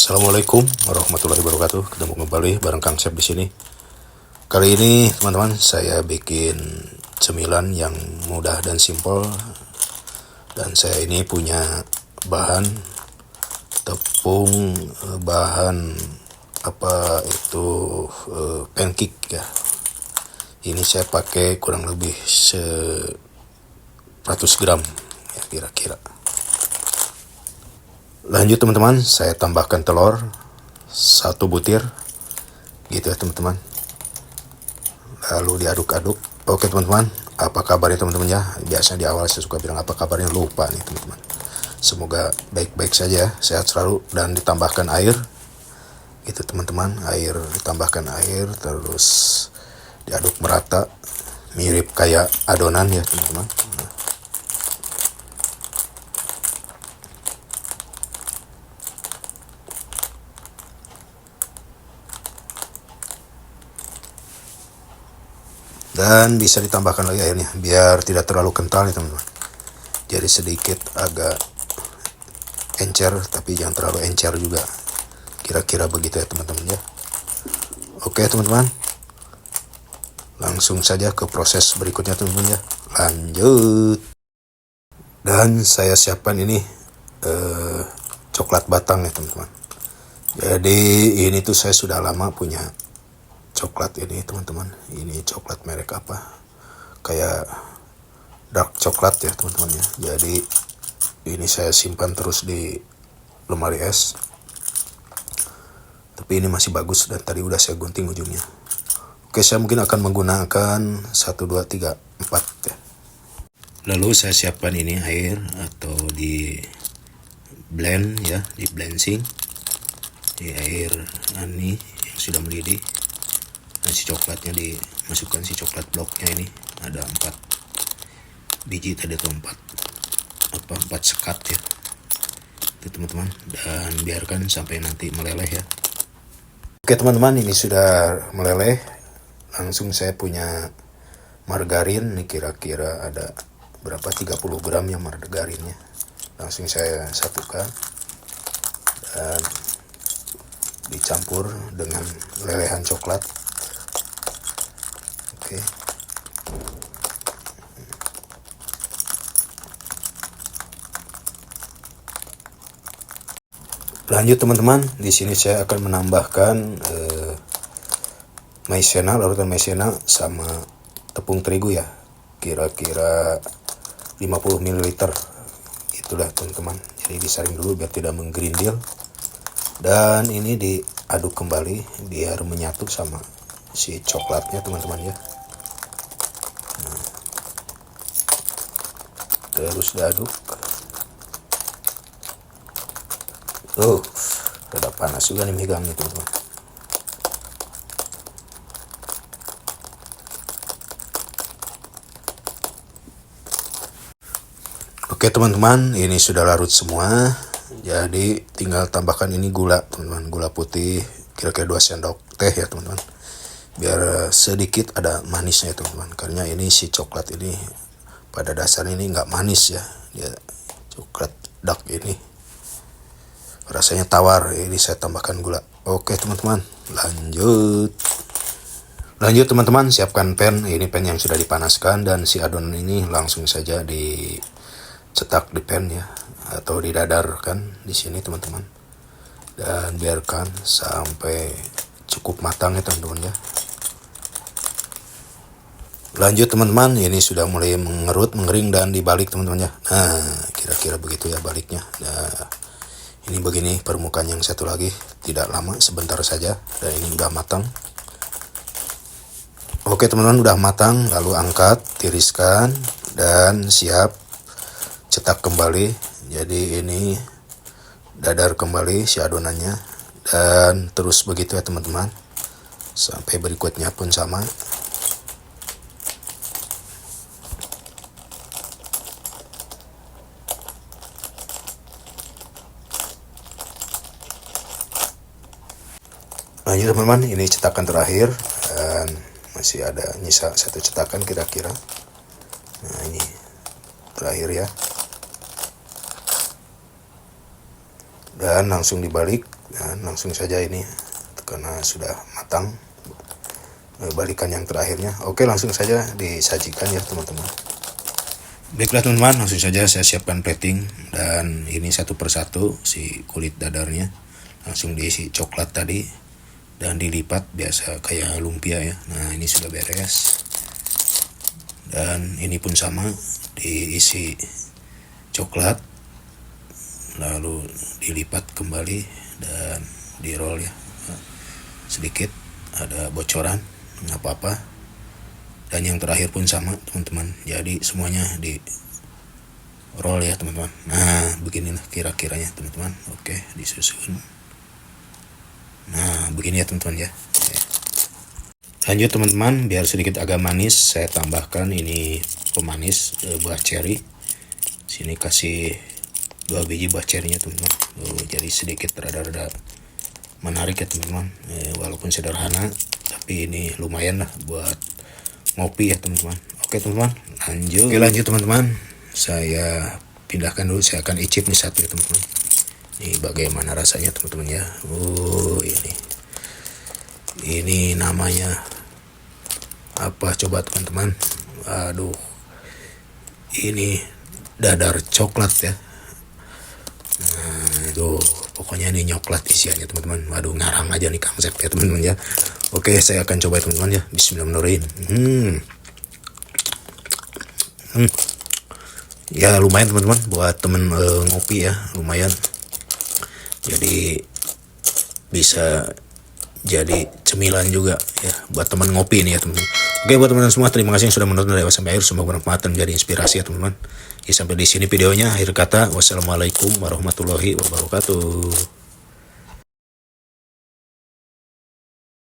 Assalamualaikum warahmatullahi wabarakatuh. Ketemu kembali bareng Kang Sep di sini. Kali ini teman-teman saya bikin cemilan yang mudah dan simpel. Dan saya ini punya bahan tepung, bahan pancake ya. Ini saya pakai kurang lebih 100 gram ya kira-kira. Lanjut teman-teman, saya tambahkan telur 1 butir gitu ya teman-teman. Lalu diaduk-aduk. Oke teman-teman, apa kabarnya teman-teman ya? Biasanya di awal saya suka bilang apa kabarnya, lupa nih teman-teman. Semoga baik-baik saja, sehat selalu. Dan ditambahkan air gitu teman-teman. Ditambahkan air, terus diaduk merata, mirip kayak adonan ya teman-teman. Dan bisa ditambahkan lagi airnya biar tidak terlalu kental ya teman-teman. Jadi sedikit agak encer tapi jangan terlalu encer juga. Kira-kira begitu ya teman-teman ya. Oke teman-teman, langsung saja ke proses berikutnya teman-teman ya. Lanjut. Dan saya siapkan ini coklat batang ya teman-teman. Jadi ini tuh saya sudah lama punya coklat ini teman-teman. Ini coklat merek apa, kayak dark coklat ya teman-teman ya. Jadi ini saya simpan terus di lemari es, tapi ini masih bagus dan tadi udah saya gunting ujungnya. Oke, saya mungkin akan menggunakan 1, 2, 3, 4 ya. Lalu saya siapkan ini air atau di blend ya, di blending di air ini yang sudah mendidih. Dan si coklatnya dimasukkan, si coklat bloknya ini ada 4 biji tadi atau 4 sekat ya itu teman-teman. Dan biarkan sampai nanti meleleh ya. Oke teman-teman, ini sudah meleleh. Langsung saya punya margarin, ini kira-kira ada berapa, 30 gram ya margarinnya. Langsung saya satukan dan dicampur dengan lelehan coklat. Oke. Lanjut teman-teman, di sini saya akan menambahkan maizena, larutan maizena sama tepung terigu ya. Kira-kira 50 ml. Itulah teman-teman. Jadi disaring dulu biar tidak menggerindil. Dan ini diaduk kembali biar menyatu sama si coklatnya teman-teman ya. Terus diaduk. Rada panas juga nih megangnya teman-teman. Oke teman-teman, ini sudah larut semua. Jadi tinggal tambahkan ini gula teman-teman, gula putih kira-kira 2 sendok teh ya teman-teman. Biar sedikit ada manisnya ya teman-teman. Karena ini si coklat ini pada dasarnya ini nggak manis ya. Dia coklat dark ini rasanya tawar. Ini saya tambahkan gula. Oke teman-teman, lanjut teman-teman, siapkan pan. Ini pan yang sudah dipanaskan dan si adonan ini langsung saja dicetak di pan ya, atau didadarkan di sini teman-teman. Dan biarkan sampai cukup matang ya teman-teman ya. Lanjut teman-teman, ini sudah mulai mengering dan dibalik teman-teman ya. Nah, kira-kira begitu ya baliknya. Nah, ini begini permukaan yang satu lagi, tidak lama, sebentar saja. Dan ini udah matang. Oke teman-teman, udah matang. Lalu angkat, tiriskan, dan siap cetak kembali. Jadi ini dadar kembali si adonannya. Dan terus begitu ya teman-teman. Sampai berikutnya pun sama. Lanjut teman-teman, ini cetakan terakhir dan masih ada nyisa 1 cetakan kira-kira. Nah ini terakhir ya. Dan langsung dibalik Dan langsung saja ini karena sudah matang, balikan yang terakhirnya. Oke, langsung saja disajikan ya teman-teman. Baiklah teman-teman, langsung saja saya siapkan plating, dan ini satu persatu si kulit dadarnya langsung diisi coklat tadi dan dilipat biasa kayak lumpia ya. Nah, ini sudah beres. Dan ini pun sama, diisi coklat lalu dilipat kembali dan di roll ya. Sedikit ada bocoran, nggak apa-apa. Dan yang terakhir pun sama teman-teman, jadi semuanya di roll ya teman-teman. Nah, beginilah kira-kiranya teman-teman. Oke, disusun. Nah, begini ya teman-teman ya. Oke. Lanjut teman-teman, biar sedikit agak manis, saya tambahkan ini pemanis buah ceri. Sini kasih 2 biji buah cerinya teman-teman. Jadi sedikit rada-rada menarik ya teman-teman. Walaupun sederhana, tapi ini lumayan lah buat ngopi ya teman-teman. Oke teman-teman, lanjut. Oke, lanjut teman-teman. Saya pindahkan dulu, saya akan icip nih satu ya teman-teman. Ini bagaimana rasanya teman-teman ya. Ini namanya apa coba teman-teman? Aduh, ini dadar coklat ya. Nah, itu pokoknya ini nyoklat isiannya teman-teman. Waduh, ngarang aja nih konsepnya teman-teman ya. Oke, saya akan coba teman-teman ya. Bismillahirrahmanirrahim. Ya lumayan teman-teman buat temen ngopi ya, lumayan. Jadi bisa jadi cemilan juga ya buat teman ngopi ini ya teman-teman. Oke, buat teman-teman semua, terima kasih yang sudah menonton dari awal sampai akhir. Semoga bermanfaat dan menjadi inspirasi ya teman-teman. Ya, sampai di sini videonya. Akhir kata, wassalamualaikum warahmatullahi wabarakatuh.